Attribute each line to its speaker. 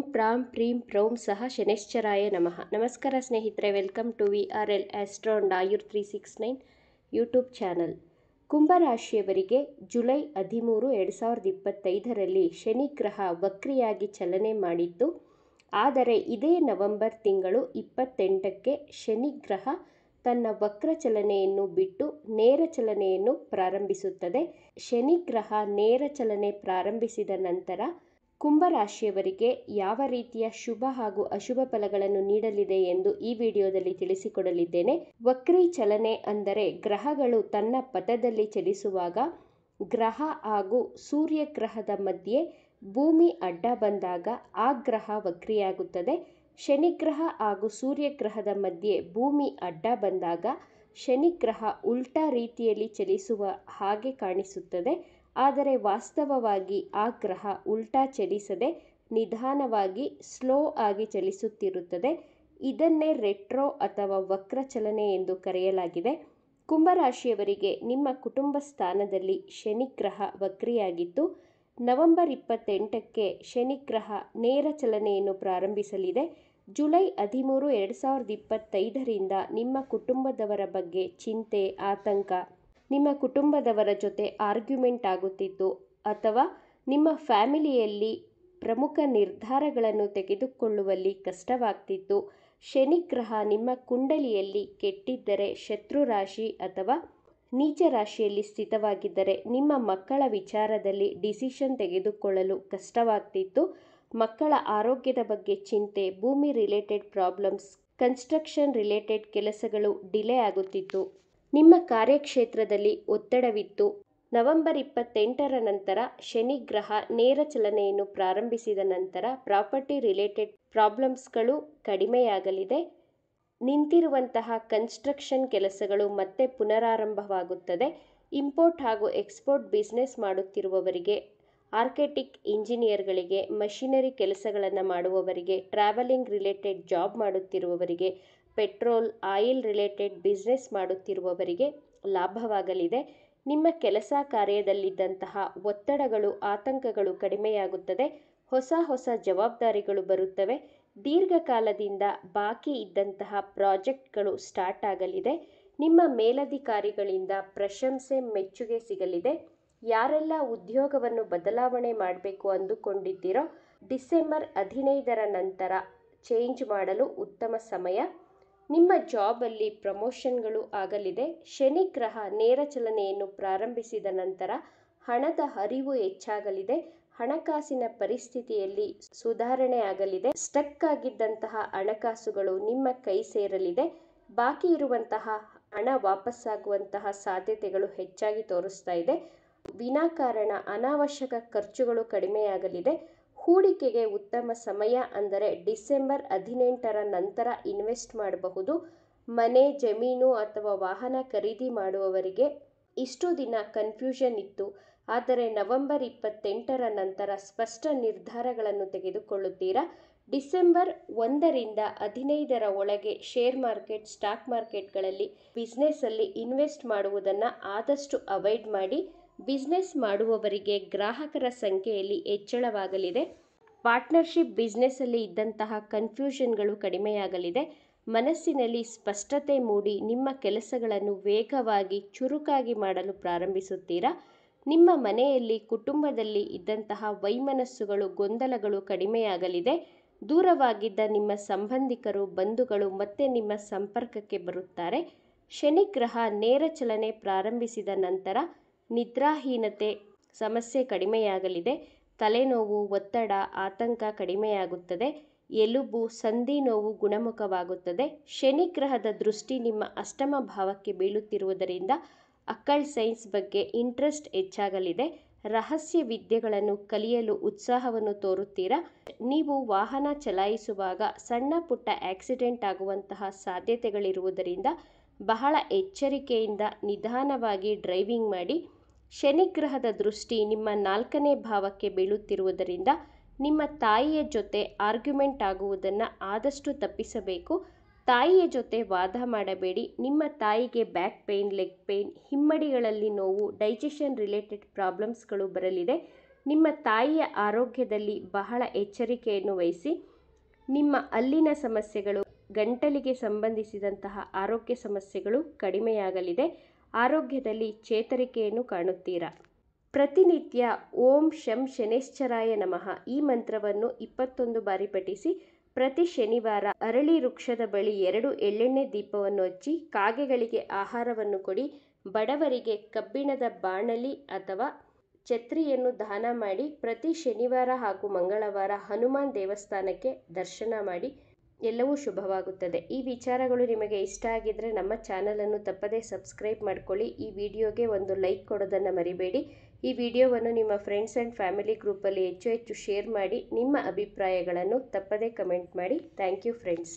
Speaker 1: ಪ್ರಾಂ ಪ್ರೀಂ ಪ್ರೌಂ ಸಹ ಶನೈಶ್ಚರಾಯ ನಮಃ. ನಮಸ್ಕಾರ ಸ್ನೇಹಿತರೆ, welcome to VRL astro and Ayur 369 YouTube channel. ಕುಂಭರಾಶಿಯವರಿಗೆ ಜುಲೈ 13, 2025ರಲ್ಲಿ ಶನಿ ಗ್ರಹ ವಕ್ರಿಯಾಗಿ ಚಲನೆ ಮಾಡಿತ್ತು. ಆದರೆ ಇದೇ ನವೆಂಬರ್ ತಿಂಗಳು 28ಕ್ಕೆ ಶನಿ ಗ್ರಹ ತನ್ನ ವಕ್ರ ಚಲನೆಯನ್ನು ಬಿಟ್ಟು ನೇರ ಚಲನೆಯನ್ನು ಪ್ರಾರಂಭಿಸುತ್ತದೆ. ಶನಿ ಗ್ರಹ ನೇರ ಚಲನೆ ಪ್ರಾರಂಭಿಸಿದ ನಂತರ ಕುಂಭರಾಶಿಯವರಿಗೆ ಯಾವ ರೀತಿಯ ಶುಭ ಹಾಗೂ ಅಶುಭ ಫಲಗಳನ್ನು ನೀಡಲಿದೆ ಎಂದು ಈ ವಿಡಿಯೋದಲ್ಲಿ ತಿಳಿಸಿಕೊಡಲಿದ್ದೇನೆ. ವಕ್ರಿ ಚಲನೆ ಅಂದರೆ ಗ್ರಹಗಳು ತನ್ನ ಪಥದಲ್ಲಿ ಚಲಿಸುವಾಗ ಗ್ರಹ ಹಾಗೂ ಸೂರ್ಯ ಗ್ರಹದ ಮಧ್ಯೆ ಭೂಮಿ ಅಡ್ಡ ಬಂದಾಗ ಆ ಗ್ರಹ ವಕ್ರಿಯಾಗುತ್ತದೆ. ಶನಿಗ್ರಹ ಹಾಗೂ ಸೂರ್ಯಗ್ರಹದ ಮಧ್ಯೆ ಭೂಮಿ ಅಡ್ಡ ಬಂದಾಗ ಶನಿಗ್ರಹ ಉಲ್ಟಾ ರೀತಿಯಲ್ಲಿ ಚಲಿಸುವ ಹಾಗೆ ಕಾಣಿಸುತ್ತದೆ. ಆದರೆ ವಾಸ್ತವವಾಗಿ ಆ ಗ್ರಹ ಉಲ್ಟಾ ಚಲಿಸದೆ ನಿಧಾನವಾಗಿ ಸ್ಲೋ ಆಗಿ ಚಲಿಸುತ್ತಿರುತ್ತದೆ. ಇದನ್ನೇ ರೆಟ್ರೋ ಅಥವಾ ವಕ್ರ ಚಲನೆ ಎಂದು ಕರೆಯಲಾಗಿದೆ. ಕುಂಭರಾಶಿಯವರಿಗೆ ನಿಮ್ಮ ಕುಟುಂಬ ಸ್ಥಾನದಲ್ಲಿ ಶನಿಗ್ರಹ ವಕ್ರಿಯಾಗಿತ್ತು. ನವೆಂಬರ್ 28ಕ್ಕೆ ಶನಿಗ್ರಹ ನೇರ ಚಲನೆಯನ್ನು ಪ್ರಾರಂಭಿಸಲಿದೆ. ಜುಲೈ 13, 2025ರಿಂದ ನಿಮ್ಮ ಕುಟುಂಬದವರ ಬಗ್ಗೆ ಚಿಂತೆ, ಆತಂಕ, ನಿಮ್ಮ ಕುಟುಂಬದವರ ಜೊತೆ ಆರ್ಗ್ಯುಮೆಂಟ್ ಆಗುತ್ತಿತ್ತು ಅಥವಾ ನಿಮ್ಮ ಫ್ಯಾಮಿಲಿಯಲ್ಲಿ ಪ್ರಮುಖ ನಿರ್ಧಾರಗಳನ್ನು ತೆಗೆದುಕೊಳ್ಳುವಲ್ಲಿ ಕಷ್ಟವಾಗ್ತಿತ್ತು. ಶನಿಗ್ರಹ ನಿಮ್ಮ ಕುಂಡಲಿಯಲ್ಲಿ ಕೆಟ್ಟಿದ್ದರೆ, ಶತ್ರು ರಾಶಿ ಅಥವಾ ನೀಚ ರಾಶಿಯಲ್ಲಿ ಸ್ಥಿತವಾಗಿದ್ದರೆ ನಿಮ್ಮ ಮಕ್ಕಳ ವಿಚಾರದಲ್ಲಿ ಡಿಸಿಷನ್ ತೆಗೆದುಕೊಳ್ಳಲು ಕಷ್ಟವಾಗ್ತಿತ್ತು. ಮಕ್ಕಳ ಆರೋಗ್ಯದ ಬಗ್ಗೆ ಚಿಂತೆ, ಭೂಮಿ ರಿಲೇಟೆಡ್ ಪ್ರಾಬ್ಲಮ್ಸ್, ಕನ್ಸ್ಟ್ರಕ್ಷನ್ ರಿಲೇಟೆಡ್ ಕೆಲಸಗಳು ಡಿಲೇ ಆಗುತ್ತಿತ್ತು. ನಿಮ್ಮ ಕಾರ್ಯಕ್ಷೇತ್ರದಲ್ಲಿ ಒತ್ತಡವಿತ್ತು. ನವೆಂಬರ್ 28ರ ನಂತರ ಶನಿಗ್ರಹ ನೇರ ಚಲನೆಯನ್ನು ಪ್ರಾರಂಭಿಸಿದ ನಂತರ ಪ್ರಾಪರ್ಟಿ ರಿಲೇಟೆಡ್ ಪ್ರಾಬ್ಲಮ್ಸ್ಗಳು ಕಡಿಮೆಯಾಗಲಿದೆ. ನಿಂತಿರುವಂತಹ ಕನ್ಸ್ಟ್ರಕ್ಷನ್ ಕೆಲಸಗಳು ಮತ್ತೆ ಪುನರಾರಂಭವಾಗುತ್ತದೆ. ಇಂಪೋರ್ಟ್ ಹಾಗೂ ಎಕ್ಸ್ಪೋರ್ಟ್ ಬಿಸ್ನೆಸ್ ಮಾಡುತ್ತಿರುವವರಿಗೆ, ಆರ್ಕಿಟೆಕ್ಟ್ ಇಂಜಿನಿಯರ್ಗಳಿಗೆ, ಮಷಿನರಿ ಕೆಲಸಗಳನ್ನು ಮಾಡುವವರಿಗೆ, ಟ್ರಾವೆಲಿಂಗ್ ರಿಲೇಟೆಡ್ ಜಾಬ್ ಮಾಡುತ್ತಿರುವವರಿಗೆ, ಪೆಟ್ರೋಲ್ ಆಯಿಲ್ ರಿಲೇಟೆಡ್ ಬಿಸ್ನೆಸ್ ಮಾಡುತ್ತಿರುವವರಿಗೆ ಲಾಭವಾಗಲಿದೆ. ನಿಮ್ಮ ಕೆಲಸ ಕಾರ್ಯದಲ್ಲಿದ್ದಂತಹ ಒತ್ತಡಗಳು, ಆತಂಕಗಳು ಕಡಿಮೆಯಾಗುತ್ತದೆ. ಹೊಸ ಜವಾಬ್ದಾರಿಗಳು ಬರುತ್ತವೆ. ದೀರ್ಘಕಾಲದಿಂದ ಬಾಕಿ ಇದ್ದಂತಹ ಪ್ರಾಜೆಕ್ಟ್ಗಳು ಸ್ಟಾರ್ಟ್ ಆಗಲಿದೆ. ನಿಮ್ಮ ಮೇಲಧಿಕಾರಿಗಳಿಂದ ಪ್ರಶಂಸೆ, ಮೆಚ್ಚುಗೆ ಸಿಗಲಿದೆ. ಯಾರೆಲ್ಲ ಉದ್ಯೋಗವನ್ನು ಬದಲಾವಣೆ ಮಾಡಬೇಕು ಅಂದುಕೊಂಡಿದ್ದೀರೋ ಡಿಸೆಂಬರ್ 15ರ ನಂತರ ಚೇಂಜ್ ಮಾಡಲು ಉತ್ತಮ ಸಮಯ. ನಿಮ್ಮ ಜಾಬಲ್ಲಿ ಪ್ರಮೋಷನ್ಗಳು ಆಗಲಿದೆ. ಶನಿಗ್ರಹ ನೇರ ಚಲನೆಯನ್ನು ಪ್ರಾರಂಭಿಸಿದ ನಂತರ ಹಣದ ಹರಿವು ಹೆಚ್ಚಾಗಲಿದೆ. ಹಣಕಾಸಿನ ಪರಿಸ್ಥಿತಿಯಲ್ಲಿ ಸುಧಾರಣೆ ಆಗಲಿದೆ. ಸ್ಟಕ್ ಆಗಿದ್ದಂತಹ ಹಣಕಾಸುಗಳು ನಿಮ್ಮ ಕೈ ಸೇರಲಿದೆ. ಬಾಕಿ ಇರುವಂತಹ ಹಣ ವಾಪಸ್ಸಾಗುವಂತಹ ಸಾಧ್ಯತೆಗಳು ಹೆಚ್ಚಾಗಿ ತೋರಿಸ್ತಾ ಇದೆ. ವಿನಾಕಾರಣ ಅನಾವಶ್ಯಕ ಖರ್ಚುಗಳು ಕಡಿಮೆಯಾಗಲಿದೆ. ಹೂಡಿಕೆಗೆ ಉತ್ತಮ ಸಮಯ ಅಂದರೆ ಡಿಸೆಂಬರ್ 18ರ ನಂತರ ಇನ್ವೆಸ್ಟ್ ಮಾಡಬಹುದು. ಮನೆ, ಜಮೀನು ಅಥವಾ ವಾಹನ ಖರೀದಿ ಮಾಡುವವರಿಗೆ ಇಷ್ಟು ದಿನ ಕನ್ಫ್ಯೂಷನ್ ಇತ್ತು. ಆದರೆ ನವೆಂಬರ್ 28ರ ನಂತರ ಸ್ಪಷ್ಟ ನಿರ್ಧಾರಗಳನ್ನು ತೆಗೆದುಕೊಳ್ಳುತ್ತೀರಾ. ಡಿಸೆಂಬರ್ 1ರಿಂದ 15ರ ಒಳಗೆ ಶೇರ್ ಮಾರ್ಕೆಟ್, ಸ್ಟಾಕ್ ಮಾರ್ಕೆಟ್ಗಳಲ್ಲಿ ಬಿಸ್ನೆಸ್ಸಲ್ಲಿ ಇನ್ವೆಸ್ಟ್ ಮಾಡುವುದನ್ನು ಆದಷ್ಟು ಅವಾಯ್ಡ್ ಮಾಡಿ. ಬಿಸ್ನೆಸ್ ಮಾಡುವವರಿಗೆ ಗ್ರಾಹಕರ ಸಂಖ್ಯೆಯಲ್ಲಿ ಹೆಚ್ಚಳವಾಗಲಿದೆ. ಪಾರ್ಟ್ನರ್ಶಿಪ್ ಬಿಸ್ನೆಸ್ಸಲ್ಲಿ ಇದ್ದಂತಹ ಕನ್ಫ್ಯೂಷನ್ಗಳು ಕಡಿಮೆಯಾಗಲಿದೆ. ಮನಸ್ಸಿನಲ್ಲಿ ಸ್ಪಷ್ಟತೆ ಮೂಡಿ ನಿಮ್ಮ ಕೆಲಸಗಳನ್ನು ವೇಗವಾಗಿ, ಚುರುಕಾಗಿ ಮಾಡಲು ಪ್ರಾರಂಭಿಸುತ್ತೀರಾ. ನಿಮ್ಮ ಮನೆಯಲ್ಲಿ, ಕುಟುಂಬದಲ್ಲಿ ಇದ್ದಂತಹ ವೈಮನಸ್ಸುಗಳು, ಗೊಂದಲಗಳು ಕಡಿಮೆಯಾಗಲಿದೆ. ದೂರವಾಗಿದ್ದ ನಿಮ್ಮ ಸಂಬಂಧಿಕರು, ಬಂಧುಗಳು ಮತ್ತೆ ನಿಮ್ಮ ಸಂಪರ್ಕಕ್ಕೆ ಬರುತ್ತಾರೆ. ಶನಿಗ್ರಹ ನೇರ ಚಲನೆ ಪ್ರಾರಂಭಿಸಿದ ನಂತರ ನಿದ್ರಾಹೀನತೆ ಸಮಸ್ಯೆ ಕಡಿಮೆಯಾಗಲಿದೆ. ತಲೆನೋವು, ಒತ್ತಡ, ಆತಂಕ ಕಡಿಮೆಯಾಗುತ್ತದೆ. ಎಲುಬು, ಸಂಧಿ ನೋವು ಗುಣಮುಖವಾಗುತ್ತದೆ. ಶನಿಗ್ರಹದ ದೃಷ್ಟಿ ನಿಮ್ಮ ಅಷ್ಟಮ ಭಾವಕ್ಕೆ ಬೀಳುತ್ತಿರುವುದರಿಂದ ಅಕಲ್ಟ್ ಸೈನ್ಸ್ ಬಗ್ಗೆ ಇಂಟ್ರೆಸ್ಟ್ ಹೆಚ್ಚಾಗಲಿದೆ. ರಹಸ್ಯ ವಿದ್ಯೆಗಳನ್ನು ಕಲಿಯಲು ಉತ್ಸಾಹವನ್ನು ತೋರುತ್ತೀರಾ. ನೀವು ವಾಹನ ಚಲಾಯಿಸುವಾಗ ಸಣ್ಣ ಪುಟ್ಟ ಆಕ್ಸಿಡೆಂಟ್ ಆಗುವಂತಹ ಸಾಧ್ಯತೆಗಳಿರುವುದರಿಂದ ಬಹಳ ಎಚ್ಚರಿಕೆಯಿಂದ ನಿಧಾನವಾಗಿ ಡ್ರೈವಿಂಗ್ ಮಾಡಿ. ಶನಿಗ್ರಹದ ದೃಷ್ಟಿ ನಿಮ್ಮ 4ನೇ ಭಾವಕ್ಕೆ ಬೀಳುತ್ತಿರುವುದರಿಂದ ನಿಮ್ಮ ತಾಯಿಯ ಜೊತೆ ಆರ್ಗ್ಯುಮೆಂಟ್ ಆಗುವುದನ್ನು ಆದಷ್ಟು ತಪ್ಪಿಸಬೇಕು. ತಾಯಿಯ ಜೊತೆ ವಾದ ಮಾಡಬೇಡಿ. ನಿಮ್ಮ ತಾಯಿಗೆ ಬ್ಯಾಕ್ ಪೇಯ್ನ್, ಲೆಗ್ ಪೇಯ್ನ್, ಹಿಮ್ಮಡಿಗಳಲ್ಲಿ ನೋವು, ಡೈಜೆಷನ್ ರಿಲೇಟೆಡ್ ಪ್ರಾಬ್ಲಮ್ಸ್ಗಳು ಬರಲಿದೆ. ನಿಮ್ಮ ತಾಯಿಯ ಆರೋಗ್ಯದಲ್ಲಿ ಬಹಳ ಎಚ್ಚರಿಕೆಯನ್ನು ವಹಿಸಿ. ನಿಮ್ಮ ಹಲ್ಲಿನ ಸಮಸ್ಯೆಗಳು, ಗಂಟಲಿಗೆ ಸಂಬಂಧಿಸಿದಂತಹ ಆರೋಗ್ಯ ಸಮಸ್ಯೆಗಳು ಕಡಿಮೆಯಾಗಲಿದೆ. ಆರೋಗ್ಯದಲ್ಲಿ ಚೇತರಿಕೆಯನ್ನು ಕಾಣುತ್ತೀರಾ. ಪ್ರತಿನಿತ್ಯ ಓಂ ಶಂ ಶನೈಶ್ಚರಾಯ ನಮಃ ಈ ಮಂತ್ರವನ್ನು 21 ಬಾರಿ ಪಠಿಸಿ. ಪ್ರತಿ ಶನಿವಾರ ಅರಳಿ ವೃಕ್ಷದ ಬಳಿ 2 ಎಳ್ಳೆಣ್ಣೆ ದೀಪವನ್ನು ಹಚ್ಚಿ ಕಾಗೆಗಳಿಗೆ ಆಹಾರವನ್ನು ಕೊಡಿ. ಬಡವರಿಗೆ ಕಬ್ಬಿಣದ ಬಾಣಲಿ ಅಥವಾ ಛತ್ರಿಯನ್ನು ದಾನ ಮಾಡಿ. ಪ್ರತಿ ಶನಿವಾರ ಹಾಗೂ ಮಂಗಳವಾರ ಹನುಮಾನ್ ದೇವಸ್ಥಾನಕ್ಕೆ ದರ್ಶನ ಮಾಡಿ. ಎಲ್ಲವೂ ಶುಭವಾಗುತ್ತದೆ. ಈ ವಿಚಾರಗಳು ನಿಮಗೆ ಇಷ್ಟ ಆಗಿದ್ದರೆ ನಮ್ಮ ಚಾನಲನ್ನು ತಪ್ಪದೇ ಸಬ್ಸ್ಕ್ರೈಬ್ ಮಾಡ್ಕೊಳ್ಳಿ. ಈ ವಿಡಿಯೋಗೆ ಒಂದು ಲೈಕ್ ಕೊಡೋದನ್ನು ಮರಿಬೇಡಿ. ಈ ವಿಡಿಯೋವನ್ನು ನಿಮ್ಮ ಫ್ರೆಂಡ್ಸ್ ಆ್ಯಂಡ್ ಫ್ಯಾಮಿಲಿ ಗ್ರೂಪಲ್ಲಿ ಹೆಚ್ಚು ಶೇರ್ ಮಾಡಿ. ನಿಮ್ಮ ಅಭಿಪ್ರಾಯಗಳನ್ನು ತಪ್ಪದೇ ಕಮೆಂಟ್ ಮಾಡಿ. Thank you friends.